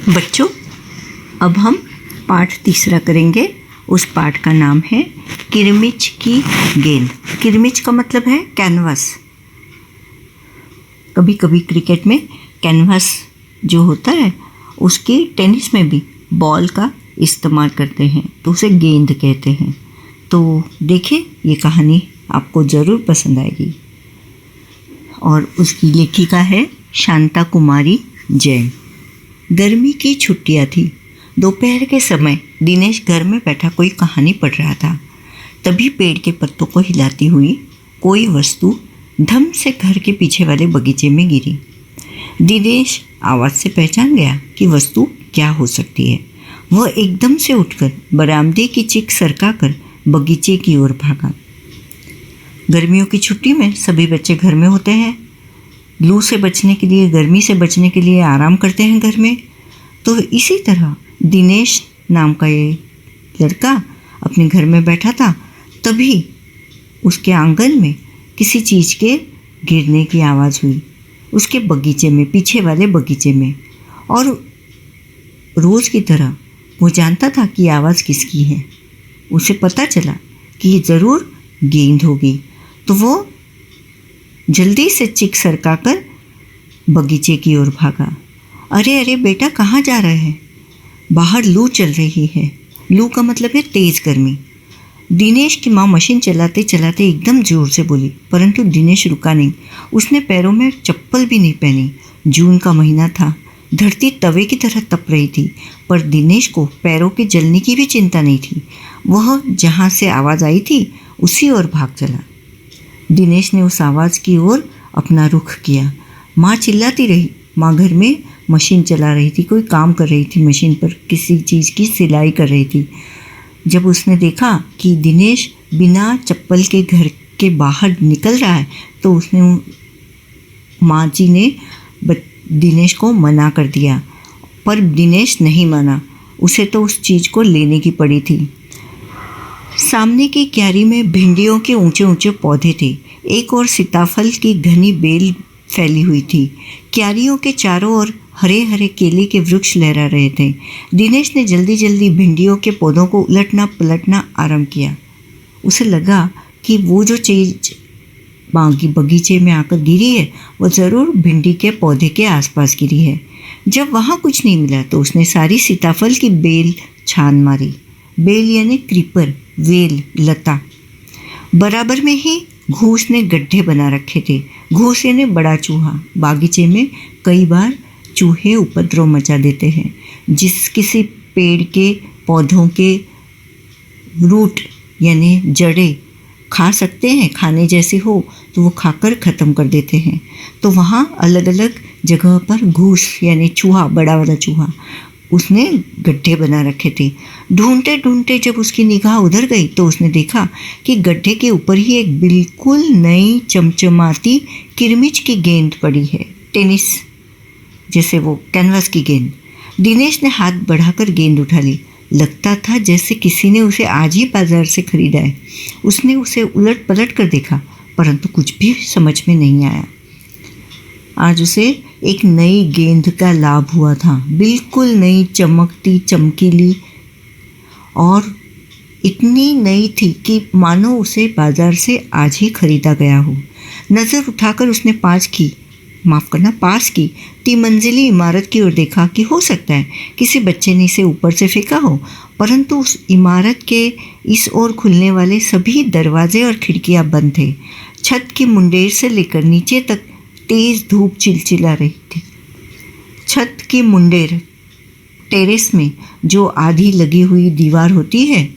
बच्चों, अब हम पाठ तीसरा करेंगे। उस पाठ का नाम है किरमिच की गेंद। किरमिच का मतलब है कैनवास। कभी कभी क्रिकेट में कैनवास जो होता है उसकी टेनिस में भी बॉल का इस्तेमाल करते हैं, तो उसे गेंद कहते हैं। तो देखिए, ये कहानी आपको ज़रूर पसंद आएगी। और उसकी लेखिका है शांता कुमारी जैन। गर्मी की छुट्टियां थी। दोपहर के समय दिनेश घर में बैठा कोई कहानी पढ़ रहा था। तभी पेड़ के पत्तों को हिलाती हुई कोई वस्तु धम से घर के पीछे वाले बगीचे में गिरी। दिनेश आवाज़ से पहचान गया कि वस्तु क्या हो सकती है। वह एकदम से उठकर बरामदे की चिक सरकाकर बगीचे की ओर भागा। गर्मियों की छुट्टी में सभी बच्चे घर में होते हैं। लू से बचने के लिए, गर्मी से बचने के लिए आराम करते हैं घर में। तो इसी तरह दिनेश नाम का ये लड़का अपने घर में बैठा था। तभी उसके आंगन में किसी चीज़ के गिरने की आवाज़ हुई, उसके बगीचे में, पीछे वाले बगीचे में। और रोज़ की तरह वो जानता था कि आवाज़ किसकी है। उसे पता चला कि ये ज़रूर गेंद होगी। तो वो जल्दी से चिक सरकाकर बगीचे की ओर भागा। अरे अरे बेटा, कहाँ जा रहे हैं? बाहर लू चल रही है। लू का मतलब है तेज़ गर्मी। दिनेश की माँ मशीन चलाते चलाते एकदम ज़ोर से बोली, परंतु दिनेश रुका नहीं। उसने पैरों में चप्पल भी नहीं पहनी। जून का महीना था। धरती तवे की तरह तप रही थी, पर दिनेश को पैरों के जलने की भी चिंता नहीं थी। वह जहाँ से आवाज़ आई थी उसी ओर भाग चला। दिनेश ने उस आवाज़ की ओर अपना रुख किया। माँ चिल्लाती रही। माँ घर में मशीन चला रही थी, कोई काम कर रही थी, मशीन पर किसी चीज़ की सिलाई कर रही थी। जब उसने देखा कि दिनेश बिना चप्पल के घर के बाहर निकल रहा है, तो उसने माँ जी ने दिनेश को मना कर दिया, पर दिनेश नहीं माना। उसे तो उस चीज़ को लेने की पड़ी थी। सामने की क्यारी में भिंडियों के ऊंचे ऊंचे पौधे थे। एक और सीताफल की घनी बेल फैली हुई थी। क्यारियों के चारों ओर हरे हरे केले के वृक्ष लहरा रहे थे। दिनेश ने जल्दी जल्दी भिंडियों के पौधों को उलटना पलटना आरंभ किया। उसे लगा कि वो जो चीज़ बगीचे में आकर गिरी है वो ज़रूर भिंडी के पौधे के आसपास गिरी है। जब वहाँ कुछ नहीं मिला तो उसने सारी सीताफल की बेल छान मारी। बेल यानी क्रीपर, वेल, लता। बराबर में ही घूस ने गड्ढे बना रखे थे। घूस यानी बड़ा चूहा। बागीचे में कई बार चूहे उपद्रव मचा देते हैं। जिस किसी पेड़ के पौधों के रूट यानी जड़ें खा सकते हैं, खाने जैसे हो, तो वो खाकर ख़त्म कर देते हैं। तो वहाँ अलग अलग जगह पर घूस यानी चूहा, बड़ा वाला चूहा, उसने गड्ढे बना रखे थे। ढूंढते ढूंढते जब उसकी निगाह उधर गई तो उसने देखा कि गड्ढे के ऊपर ही एक बिल्कुल नई चमचमाती किरमिच की गेंद पड़ी है। टेनिस जैसे वो कैनवास की गेंद। दिनेश ने हाथ बढ़ाकर गेंद उठा ली। लगता था जैसे किसी ने उसे आज ही बाजार से खरीदा है। उसने उसे उलट पलट कर देखा, परंतु कुछ भी समझ में नहीं आया। आज उसे एक नई गेंद का लाभ हुआ था। बिल्कुल नई, चमकती, चमकीली, और इतनी नई थी कि मानो उसे बाजार से आज ही खरीदा गया हो। नज़र उठाकर उसने पास की तिमंजिली इमारत की ओर देखा कि हो सकता है किसी बच्चे ने इसे ऊपर से फेंका हो, परंतु उस इमारत के इस ओर खुलने वाले सभी दरवाजे और खिड़कियां बंद थे। छत की मुंडेर से लेकर नीचे तक तेज़ धूप चिलचिला रही थी। छत की मुंडेर, टेरेस में जो आधी लगी हुई दीवार होती है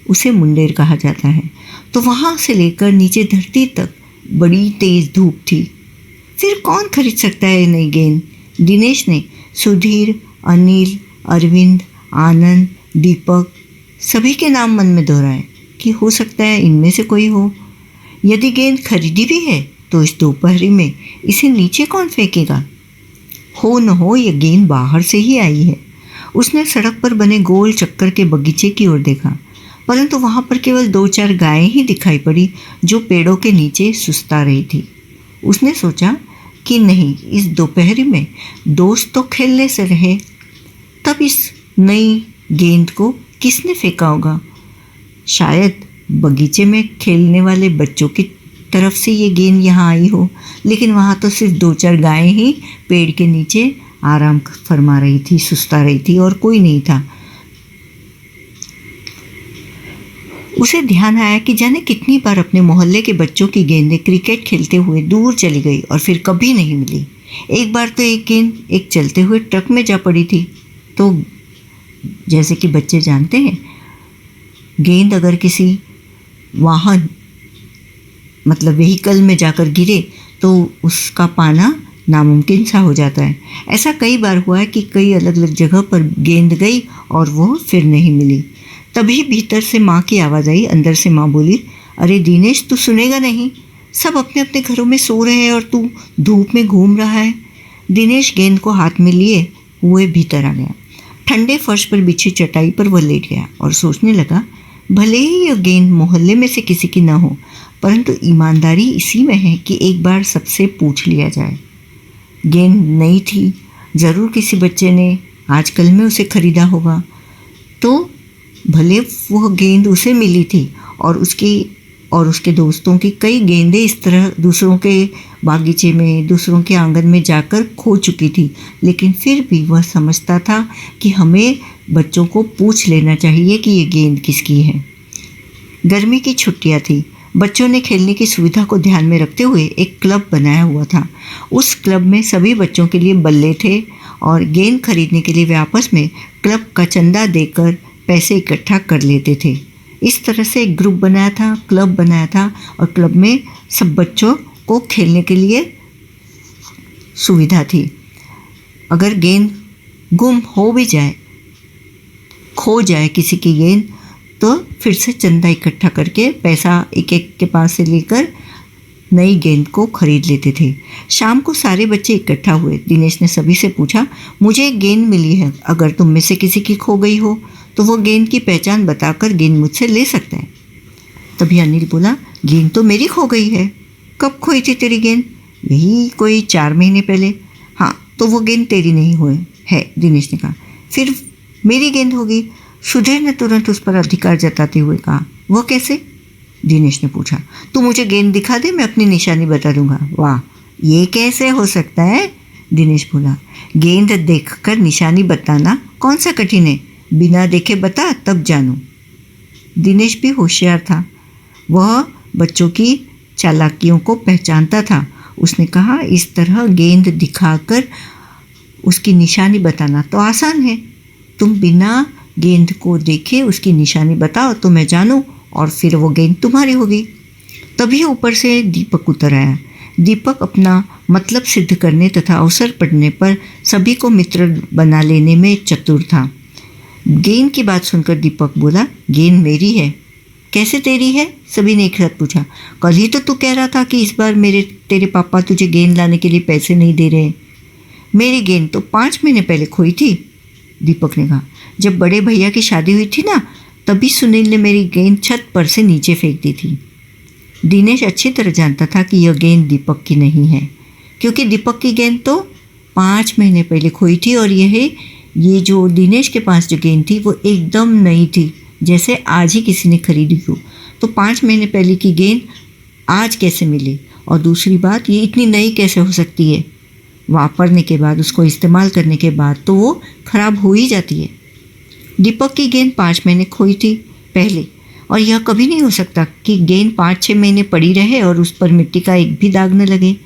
उसे मुंडेर कहा जाता है। तो वहाँ से लेकर नीचे धरती तक बड़ी तेज़ धूप थी। फिर कौन खरीद सकता है नई गेंद? दिनेश ने सुधीर, अनिल, अरविंद, आनंद, दीपक सभी के नाम मन में दोहराए कि हो सकता है इनमें से कोई हो। यदि गेंद खरीदी भी है तो इस दोपहरी में इसे नीचे कौन फेंकेगा? हो न हो यह गेंद बाहर से ही आई है। उसने सड़क पर बने गोल चक्कर के बगीचे की ओर देखा, परंतु वहाँ पर केवल 2-4 गायें ही दिखाई पड़ी जो पेड़ों के नीचे सुस्ता रही थी। उसने सोचा कि नहीं, इस दोपहरी में दोस्त तो खेलने से रहे, तब इस नई गेंद को किसने फेंका होगा? शायद बगीचे में खेलने वाले बच्चों की तरफ से ये गेंद यहाँ आई हो, लेकिन वहाँ तो सिर्फ 2-4 गायें ही पेड़ के नीचे आराम फरमा रही थी, सुस्ता रही थी और कोई नहीं था। उसे ध्यान आया कि जाने कितनी बार अपने मोहल्ले के बच्चों की गेंदें क्रिकेट खेलते हुए दूर चली गई और फिर कभी नहीं मिली। एक बार तो एक गेंद एक चलते हुए ट्रक में जा पड़ी थी। तो जैसे कि बच्चे जानते हैं, गेंद अगर किसी वाहन मतलब व्हीकल में जाकर गिरे तो उसका पाना नामुमकिन सा हो जाता है। ऐसा कई बार हुआ है कि कई अलग अलग जगह पर गेंद गई और वो फिर नहीं मिली। तभी भीतर से माँ की आवाज़ आई। अंदर से माँ बोली, अरे दिनेश, तू सुनेगा नहीं? सब अपने अपने घरों में सो रहे हैं और तू धूप में घूम रहा है। दिनेश गेंद को हाथ में लिए हुए भीतर आ गया। ठंडे फर्श पर बिछी चटाई पर वह लेट गया और सोचने लगा, भले ही यह गेंद मोहल्ले में से किसी की न हो, परंतु ईमानदारी इसी में है कि एक बार सबसे पूछ लिया जाए। गेंद नई थी, ज़रूर किसी बच्चे ने आजकल में उसे खरीदा होगा। तो भले वह गेंद उसे मिली थी और उसके दोस्तों की कई गेंदें इस तरह दूसरों के बागीचे में, दूसरों के आंगन में जाकर खो चुकी थी, लेकिन फिर भी वह समझता था कि हमें बच्चों को पूछ लेना चाहिए कि ये गेंद किसकी है। गर्मी की छुट्टियां थी। बच्चों ने खेलने की सुविधा को ध्यान में रखते हुए एक क्लब बनाया हुआ था। उस क्लब में सभी बच्चों के लिए बल्ले थे और गेंद खरीदने के लिए वे आपस में क्लब का चंदा देकर पैसे इकट्ठा कर लेते थे। इस तरह से एक ग्रुप बनाया था, क्लब बनाया था और क्लब में सब बच्चों को खेलने के लिए सुविधा थी। अगर गेंद गुम हो भी जाए, खो जाए किसी की गेंद, तो फिर से चंदा इकट्ठा करके पैसा एक एक के पास से लेकर नई गेंद को खरीद लेते थे। शाम को सारे बच्चे इकट्ठा हुए। दिनेश ने सभी से पूछा, मुझे एक गेंद मिली है, अगर तुम में से किसी की खो गई हो तो वो गेंद की पहचान बताकर गेंद मुझसे ले सकता है। तभी अनिल बोला, गेंद तो मेरी खो गई है। कब खोई थी तेरी गेंद? यही कोई 4 महीने पहले। हाँ, तो वो गेंद तेरी नहीं हुई है, दिनेश ने कहा। फिर मेरी गेंद होगी। सुधीर ने तुरंत उस पर अधिकार जताते हुए कहा। वो कैसे? दिनेश ने पूछा। तू मुझे गेंद दिखा दे, मैं अपनी निशानी बता दूंगा। वाह, ये कैसे हो सकता है? दिनेश बोला। गेंद देखकर निशानी बताना कौन सा कठिन है? बिना देखे बता, तब जानूं। दिनेश भी होशियार था। वह बच्चों की चालाकियों को पहचानता था। उसने कहा, इस तरह गेंद दिखाकर उसकी निशानी बताना तो आसान है। तुम बिना गेंद को देखे उसकी निशानी बताओ तो मैं जानूं और फिर वो गेंद तुम्हारी होगी। तभी ऊपर से दीपक उतर आया। दीपक अपना मतलब सिद्ध करने तथा अवसर पड़ने पर सभी को मित्र बना लेने में चतुर था। गेंद की बात सुनकर दीपक बोला, गेंद मेरी है। कैसे तेरी है? सभी ने एक साथ पूछा। कल ही तो तू कह रहा था कि इस बार तेरे पापा तुझे गेंद लाने के लिए पैसे नहीं दे रहे। मेरी गेंद तो 5 महीने पहले खोई थी, दीपक ने कहा। जब बड़े भैया की शादी हुई थी ना, तभी सुनील ने मेरी गेंद छत पर से नीचे फेंक दी थी। दिनेश अच्छी तरह जानता था कि यह गेंद दीपक की नहीं है, क्योंकि दीपक की गेंद तो 5 महीने पहले खोई थी और ये जो दिनेश के पास जो गेंद थी वो एकदम नई थी, जैसे आज ही किसी ने खरीदी हो। तो 5 महीने पहले की गेंद आज कैसे मिली? और दूसरी बात, ये इतनी नई कैसे हो सकती है? वापरने के बाद, उसको इस्तेमाल करने के बाद तो वो खराब हो ही जाती है। दीपक की गेंद 5 महीने खोई थी पहले, और यह कभी नहीं हो सकता कि गेंद 5-6 महीने पड़ी रहे और उस पर मिट्टी का एक भी दाग न लगे।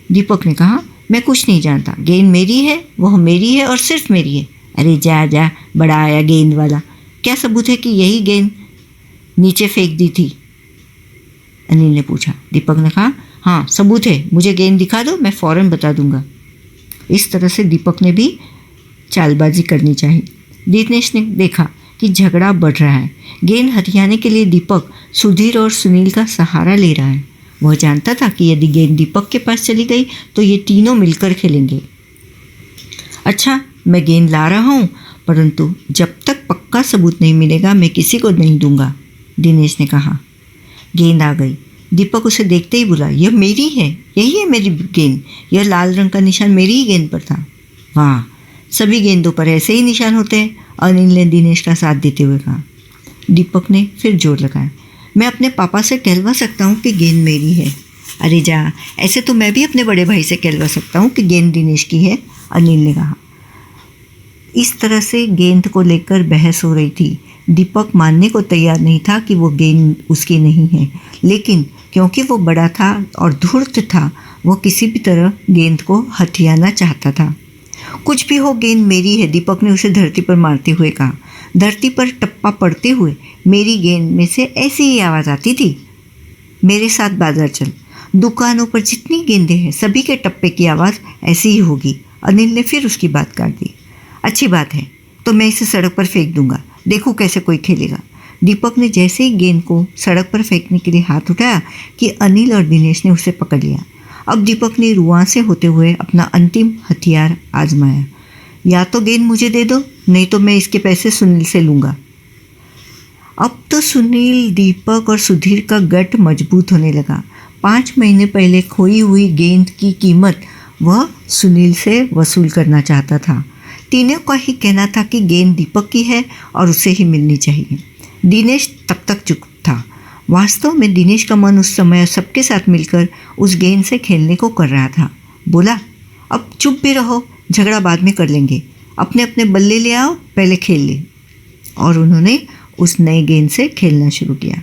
दीपक ने कहा, मैं कुछ नहीं जानता। गेंद मेरी है, वह मेरी है और सिर्फ मेरी है। अरे जा जा, बड़ा आया गेंद वाला। क्या सबूत है कि यही गेंद नीचे फेंक दी थी? अनिल ने पूछा। दीपक ने कहा, हाँ सबूत है, मुझे गेंद दिखा दो, मैं फ़ौरन बता दूंगा। इस तरह से दीपक ने भी चालबाजी करनी चाहिए। दिनेश ने देखा कि झगड़ा बढ़ रहा है। गेंद हथियाने के लिए दीपक सुधीर और सुनील का सहारा ले रहा है। वह जानता था कि यदि गेंद दीपक के पास चली गई तो ये तीनों मिलकर खेलेंगे। अच्छा, मैं गेंद ला रहा हूँ, परंतु जब तक पक्का सबूत नहीं मिलेगा मैं किसी को नहीं दूंगा, दिनेश ने कहा। गेंद आ गई। दीपक उसे देखते ही बोला, यह मेरी है, यही है मेरी गेंद। यह लाल रंग का निशान मेरी ही गेंद पर था। वाह, सभी गेंदों पर ऐसे ही निशान होते हैं, अनिल ने दिनेश का साथ देते हुए कहा। दीपक ने फिर जोर लगाया, मैं अपने पापा से कहलवा सकता हूँ कि गेंद मेरी है। अरे जा, ऐसे तो मैं भी अपने बड़े भाई से कहलवा सकता हूँ कि गेंद दिनेश की है, अनिल ने कहा। इस तरह से गेंद को लेकर बहस हो रही थी। दीपक मानने को तैयार नहीं था कि वो गेंद उसकी नहीं है, लेकिन क्योंकि वो बड़ा था और धूर्त था, वो किसी भी तरह गेंद को हथियाना चाहता था। कुछ भी हो, गेंद मेरी है, दीपक ने उसे धरती पर मारते हुए कहा। धरती पर टप्पा पड़ते हुए मेरी गेंद में से ऐसी ही आवाज़ आती थी। मेरे साथ बाजार चल, दुकानों पर जितनी गेंदें हैं सभी के टप्पे की आवाज़ ऐसी ही होगी। अनिल ने फिर उसकी बात काट दी। अच्छी बात है, तो मैं इसे सड़क पर फेंक दूंगा, देखो कैसे कोई खेलेगा। दीपक ने जैसे ही गेंद को सड़क पर फेंकने के लिए हाथ उठाया कि अनिल और दिनेश ने उसे पकड़ लिया। अब दीपक ने रुआंसे होते हुए अपना अंतिम हथियार आजमाया। या तो गेंद मुझे दे दो, नहीं तो मैं इसके पैसे सुनील से लूँगा। अब तो सुनील, दीपक और सुधीर का गठ मजबूत होने लगा। 5 महीने पहले खोई हुई गेंद की कीमत वह सुनील से वसूल करना चाहता था। तीनों का ही कहना था कि गेंद दीपक की है और उसे ही मिलनी चाहिए। दिनेश तक चुप था। वास्तव में दिनेश का मन उस समय सबके साथ मिलकर उस गेंद से खेलने को कर रहा था। बोला, अब चुप भी रहो, झगड़ा बाद में कर लेंगे, अपने अपने बल्ले ले आओ, पहले खेल ले। और उन्होंने उस नई गेंद से खेलना शुरू किया।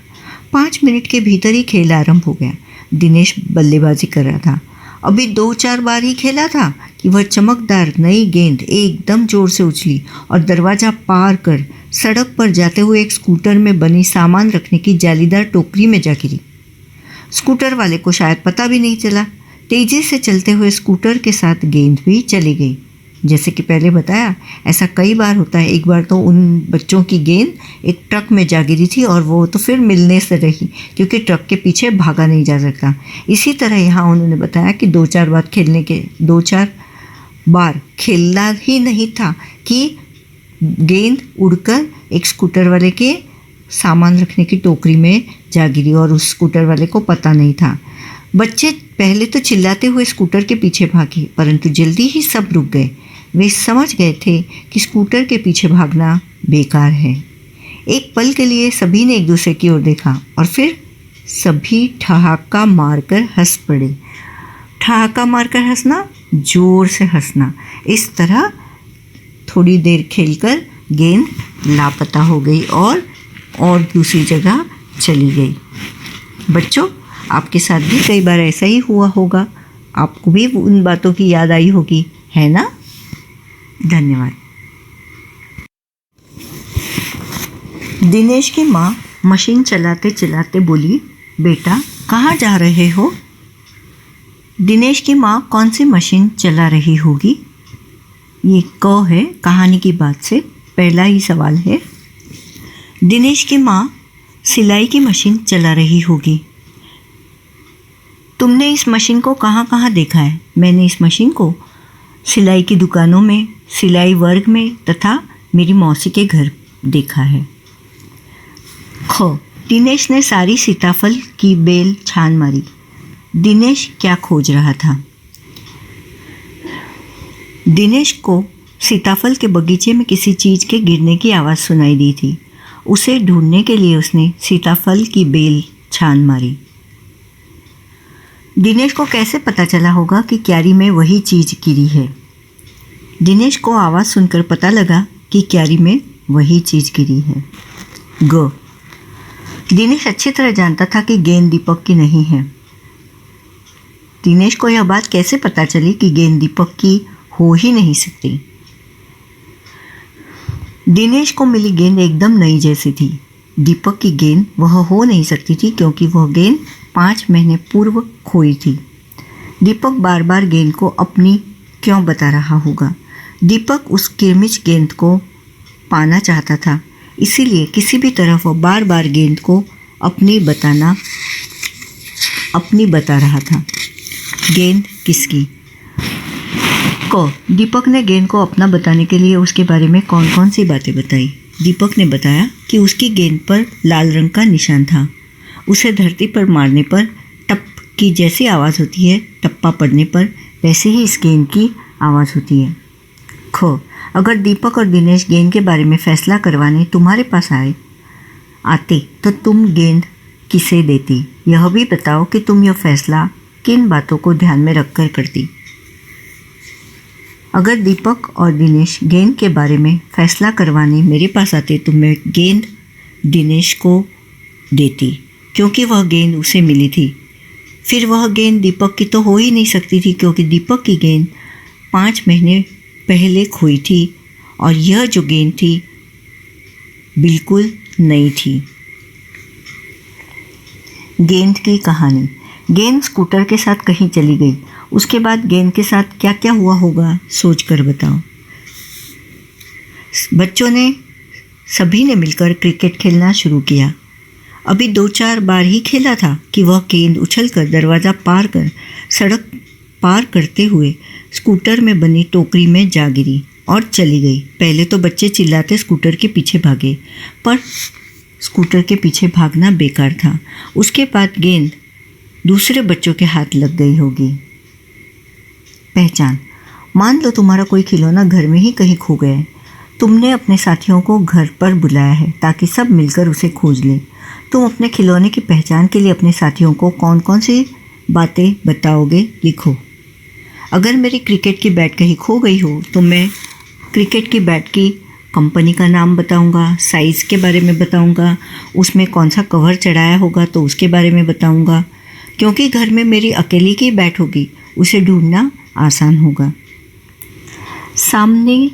5 मिनट के भीतर ही खेल आरंभ हो गया। दिनेश बल्लेबाजी कर रहा था। अभी 2-4 बार ही खेला था कि वह चमकदार नई गेंद एकदम जोर से उछली और दरवाज़ा पार कर सड़क पर जाते हुए एक स्कूटर में बनी सामान रखने की जालीदार टोकरी में जा गिरी। स्कूटर वाले को शायद पता भी नहीं चला। तेज़ी से चलते हुए स्कूटर के साथ गेंद भी चली गई। जैसे कि पहले बताया, ऐसा कई बार होता है। एक बार तो उन बच्चों की गेंद एक ट्रक में जा गिरी थी और वो तो फिर मिलने से रही, क्योंकि ट्रक के पीछे भागा नहीं जा सकता। इसी तरह यहाँ उन्होंने बताया कि 2-4 बार खेलना ही नहीं था कि गेंद उड़कर एक स्कूटर वाले के सामान रखने की टोकरी में जा गिरी और उस स्कूटर वाले को पता नहीं था। बच्चे पहले तो चिल्लाते हुए स्कूटर के पीछे भागे, परंतु जल्दी ही सब रुक गए। वे समझ गए थे कि स्कूटर के पीछे भागना बेकार है। एक पल के लिए सभी ने एक दूसरे की ओर देखा और फिर सभी ठहाका मारकर हंस पड़े। ठहाका मारकर हंसना, जोर से हंसना। इस तरह थोड़ी देर खेलकर गेंद लापता हो गई और दूसरी जगह चली गई। बच्चों, आपके साथ भी कई बार ऐसा ही हुआ होगा। आपको भी उन बातों की याद आई होगी, है ना? धन्यवाद। दिनेश की माँ मशीन चलाते चलाते बोली, बेटा कहाँ जा रहे हो? दिनेश की माँ कौन सी मशीन चला रही होगी? ये क है कहानी की बात से पहला ही सवाल है। दिनेश की माँ सिलाई की मशीन चला रही होगी। तुमने इस मशीन को कहाँ कहाँ देखा है? मैंने इस मशीन को सिलाई की दुकानों में, सिलाई वर्ग में तथा मेरी मौसी के घर देखा है। ख, दिनेश ने सारी सीताफल की बेल छान मारी। दिनेश क्या खोज रहा था? दिनेश को सीताफल के बगीचे में किसी चीज़ के गिरने की आवाज़ सुनाई दी थी। उसे ढूंढने के लिए उसने सीताफल की बेल छान मारी। दिनेश को कैसे पता चला होगा कि क्यारी में वही चीज़ गिरी है? दिनेश को आवाज़ सुनकर पता लगा कि क्यारी में वही चीज़ गिरी है। ग, दिनेश अच्छी तरह जानता था कि गेंद दीपक की नहीं है। दिनेश को यह बात कैसे पता चली कि गेंद दीपक की हो ही नहीं सकती? दिनेश को मिली गेंद एकदम नई जैसी थी। दीपक की गेंद वह हो नहीं सकती थी क्योंकि वह गेंद 5 महीने पूर्व खोई थी। दीपक बार बार गेंद को अपनी क्यों बता रहा होगा? दीपक उस किरमिच गेंद को पाना चाहता था, इसीलिए किसी भी तरह वह बार बार गेंद को अपनी बता रहा था। गेंद किसकी? को दीपक ने गेंद को अपना बताने के लिए उसके बारे में कौन कौन सी बातें बताई। दीपक ने बताया कि उसकी गेंद पर लाल रंग का निशान था। उसे धरती पर मारने पर टप की जैसी आवाज़ होती है, टप्पा पड़ने पर वैसे ही इस गेंद की आवाज़ होती है। ख, अगर दीपक और दिनेश गेंद के बारे में फैसला करवाने तुम्हारे पास आते तो तुम गेंद किसे देती? यह भी बताओ कि तुम यह फैसला किन बातों को ध्यान में रखकर करती। अगर दीपक और दिनेश गेंद के बारे में फैसला करवाने मेरे पास आते तो मैं गेंद दिनेश को देती, क्योंकि वह गेंद उसे मिली थी। फिर वह गेंद दीपक की तो हो ही नहीं सकती थी, क्योंकि दीपक की गेंद 5 महीने पहले खोई थी और यह जो गेंद थी बिल्कुल नई थी। गेंद की कहानी। गेंद स्कूटर के साथ कहीं चली गई। उसके बाद गेंद के साथ क्या क्या हुआ होगा सोच कर बताओ। बच्चों ने सभी ने मिलकर क्रिकेट खेलना शुरू किया। अभी 2-4 बार ही खेला था कि वह गेंद उछलकर दरवाज़ा पार कर सड़क पार करते हुए स्कूटर में बनी टोकरी में जा गिरी और चली गई। पहले तो बच्चे चिल्लाते स्कूटर के पीछे भागे, पर स्कूटर के पीछे भागना बेकार था। उसके बाद गेंद दूसरे बच्चों के हाथ लग गई होगी। पहचान। मान लो तुम्हारा कोई खिलौना घर में ही कहीं खो गया है। तुमने अपने साथियों को घर पर बुलाया है ताकि सब मिलकर उसे खोज लें। तुम अपने खिलौने की पहचान के लिए अपने साथियों को कौन कौन सी बातें बताओगे, लिखो। अगर मेरी क्रिकेट की बैट कहीं खो गई हो तो मैं क्रिकेट की बैट की कंपनी का नाम बताऊंगा, साइज़ के बारे में बताऊंगा, उसमें कौन सा कवर चढ़ाया होगा तो उसके बारे में बताऊंगा। क्योंकि घर में मेरी अकेली की बैट होगी, उसे ढूंढना आसान होगा। सामने,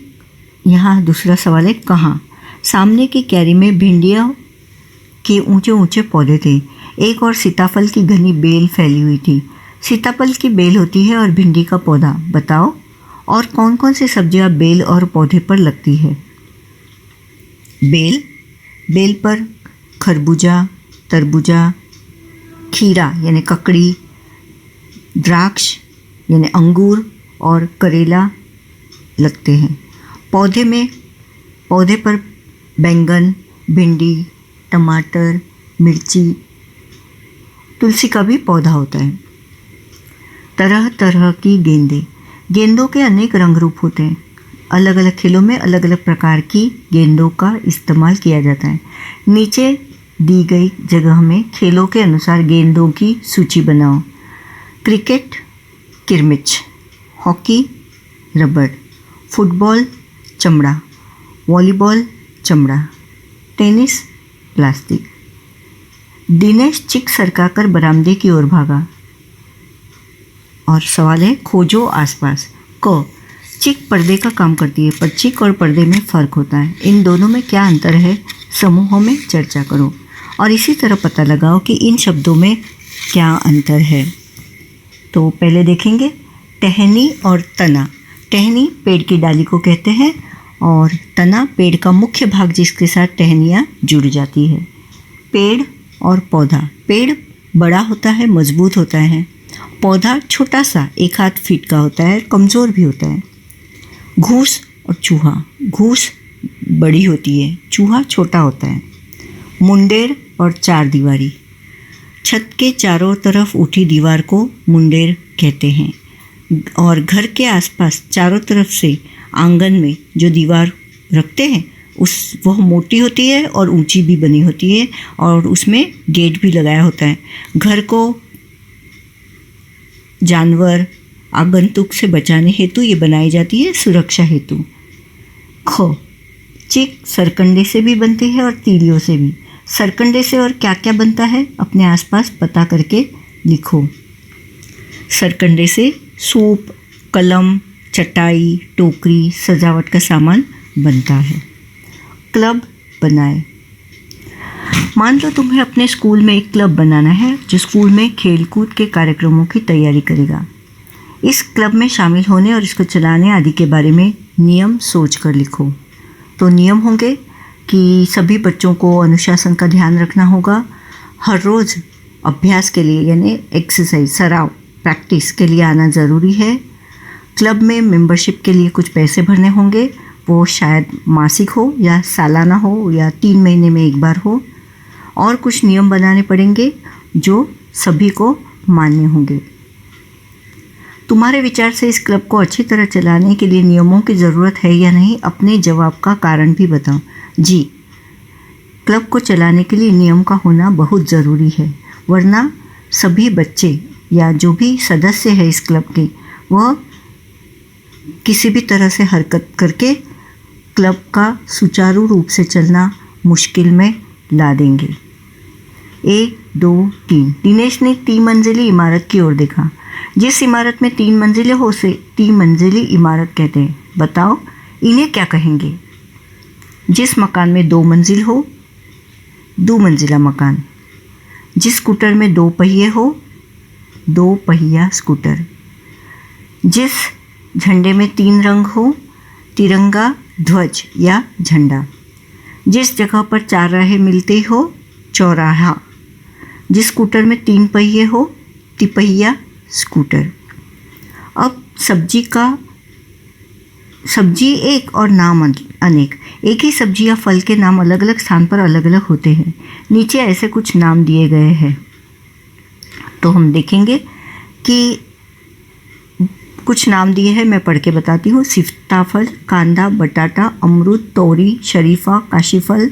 यहाँ दूसरा सवाल है कहाँ। सामने की क्यारी में भिंडियों के ऊंचे ऊंचे पौधे थे। एक और सीताफल की घनी बेल फैली हुई थी। सीताफल की बेल होती है और भिंडी का पौधा। बताओ और कौन कौन सी सब्जियां बेल और पौधे पर लगती है। बेल पर खरबूजा, तरबूजा, खीरा यानी ककड़ी, द्राक्ष यानी अंगूर और करेला लगते हैं। पौधे पर बैंगन, भिंडी, टमाटर, मिर्ची, तुलसी का भी पौधा होता है। तरह तरह की गेंदों के अनेक रंग रूप होते हैं। अलग अलग खेलों में अलग अलग प्रकार की गेंदों का इस्तेमाल किया जाता है। नीचे दी गई जगह में खेलों के अनुसार गेंदों की सूची बनाओ। क्रिकेट किरमिच, हॉकी रबड़, फुटबॉल चमड़ा, वॉलीबॉल चमड़ा, टेनिस प्लास्टिक। दिनेश चिक सरकाकर बरामदे की ओर भागा और सवाल है खोजो आसपास। क, चिक पर्दे का काम करती है, पर चिक और पर्दे में फ़र्क होता है। इन दोनों में क्या अंतर है, समूहों में चर्चा करो और इसी तरह पता लगाओ कि इन शब्दों में क्या अंतर है। तो पहले देखेंगे टहनी और तना। टहनी पेड़ की डाली को कहते हैं और तना पेड़ का मुख्य भाग जिसके साथ टहनियाँ जुड़ जाती है। पेड़ और पौधा। पेड़ बड़ा होता है, मजबूत होता है। पौधा छोटा सा 1 हाथ फीट का होता है, कमज़ोर भी होता है। घूस और चूहा। घूस बड़ी होती है, चूहा छोटा होता है। मुंडेर और चार दीवारी। छत के चारों तरफ उठी दीवार को मुंडेर कहते हैं और घर के आसपास चारों तरफ से आंगन में जो दीवार रखते हैं वह मोटी होती है और ऊंची भी बनी होती है और उसमें गेट भी लगाया होता है। घर को जानवर आगंतुक से बचाने हेतु ये बनाई जाती है, सुरक्षा हेतु। ख, चिक सरकंडे से भी बनती है और तीलियों से भी। सरकंडे से और क्या क्या बनता है अपने आसपास पता करके लिखो। सरकंडे से सूप, कलम, चटाई, टोकरी, सजावट का सामान बनता है। क्लब बनाए। मान लो तुम्हें अपने स्कूल में एक क्लब बनाना है जो स्कूल में खेलकूद के कार्यक्रमों की तैयारी करेगा। इस क्लब में शामिल होने और इसको चलाने आदि के बारे में नियम सोच कर लिखो। तो नियम होंगे कि सभी बच्चों को अनुशासन का ध्यान रखना होगा। हर रोज़ अभ्यास के लिए यानी एक्सरसाइज, सराव, प्रैक्टिस के लिए आना ज़रूरी है। क्लब में मेंबरशिप के लिए कुछ पैसे भरने होंगे, वो शायद मासिक हो या सालाना हो या 3 महीने में एक बार हो। और कुछ नियम बनाने पड़ेंगे जो सभी को मान्य होंगे। तुम्हारे विचार से इस क्लब को अच्छी तरह चलाने के लिए नियमों की ज़रूरत है या नहीं, अपने जवाब का कारण भी बताओ। जी, क्लब को चलाने के लिए नियम का होना बहुत ज़रूरी है, वरना सभी बच्चे या जो भी सदस्य है इस क्लब के, वह किसी भी तरह से हरकत करके क्लब का सुचारू रूप से चलना मुश्किल में ला देंगे। 1, 2, 3। दिनेश ने 3 मंजिली इमारत की ओर देखा। जिस इमारत में 3 मंजिलें हो उसे 3 मंजिली इमारत कहते हैं। बताओ इन्हें क्या कहेंगे? जिस मकान में 2 मंजिल हो, 2 मंजिला मकान। जिस स्कूटर में 2 पहिए हो, 2 पहिया स्कूटर। जिस झंडे में 3 रंग हो, तिरंगा, ध्वज या झंडा। जिस जगह पर 4 राहें मिलती हो, चौराहा। जिस स्कूटर में 3 पहिए हो, तिपहिया स्कूटर। अब सब्जी एक और नाम अनेक। एक ही सब्जी या फल के नाम अलग अलग स्थान पर अलग अलग होते हैं। नीचे ऐसे कुछ नाम दिए गए हैं, तो हम देखेंगे कि कुछ नाम दिए हैं, मैं पढ़ के बताती हूँ। सीताफल, कांदा, बटाटा, अमरूद, तोरी, शरीफा, काशीफल,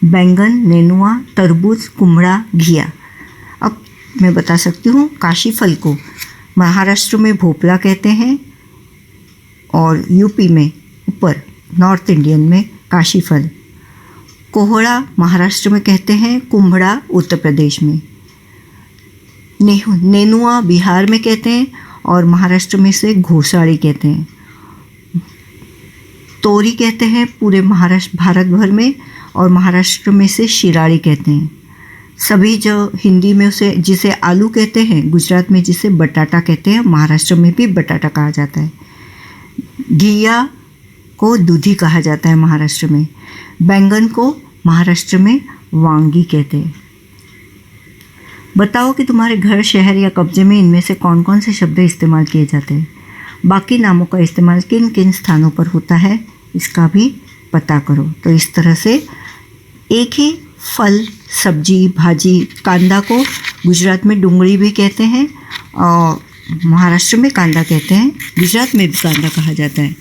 बैंगन, नेनुआ, तरबूज, कुम्हड़ा, घिया। अब मैं बता सकती हूँ, काशीफल को महाराष्ट्र में भोपला कहते हैं और यूपी में ऊपर नॉर्थ इंडियन में काशीफल। कोहड़ा महाराष्ट्र में कहते हैं, कुम्हड़ा उत्तर प्रदेश में। नेनुआ बिहार में कहते हैं और महाराष्ट्र में से घोसाड़ी कहते हैं। तोरी कहते हैं पूरे भारत भर में और महाराष्ट्र में से शिराड़ी कहते हैं। सभी जो हिंदी में जिसे आलू कहते हैं, गुजरात में जिसे बटाटा कहते हैं, महाराष्ट्र में भी बटाटा कहा जाता है। घिया को दूधी कहा जाता है महाराष्ट्र में। बैंगन को महाराष्ट्र में वांगी कहते हैं। बताओ कि तुम्हारे घर, शहर या कब्जे में इनमें से कौन कौन से शब्द इस्तेमाल किए जाते हैं। बाकी नामों का इस्तेमाल किन किन स्थानों पर होता है, इसका भी पता करो। तो इस तरह से एक ही फल, सब्जी, भाजी, कांदा को गुजरात में डुंगरी भी कहते हैं और महाराष्ट्र में कांदा कहते हैं, गुजरात में भी कांदा कहा जाता है।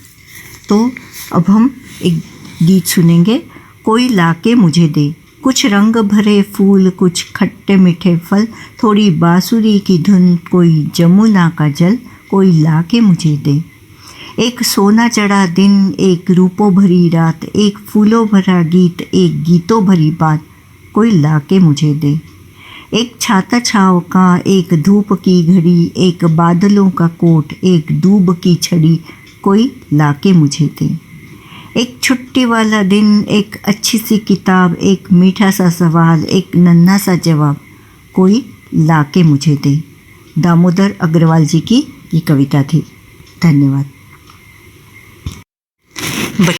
तो अब हम एक गीत सुनेंगे, कोई लाके मुझे दे। कुछ रंग भरे फूल, कुछ खट्टे मीठे फल, थोड़ी बांसुरी की धुन, कोई जमुना का जल, कोई लाके मुझे दे। एक सोना चढ़ा दिन, एक रूपों भरी रात, एक फूलों भरा गीत, एक गीतों भरी बात, कोई लाके मुझे दे। एक छाता छाव का, एक धूप की घड़ी, एक बादलों का कोट, एक दूब की छड़ी, कोई लाके मुझे दे। एक छुट्टी वाला दिन, एक अच्छी सी किताब, एक मीठा सा सवाल, एक नन्हा सा जवाब, कोई लाके मुझे दे। दामोदर अग्रवाल जी की ये कविता थी। धन्यवाद।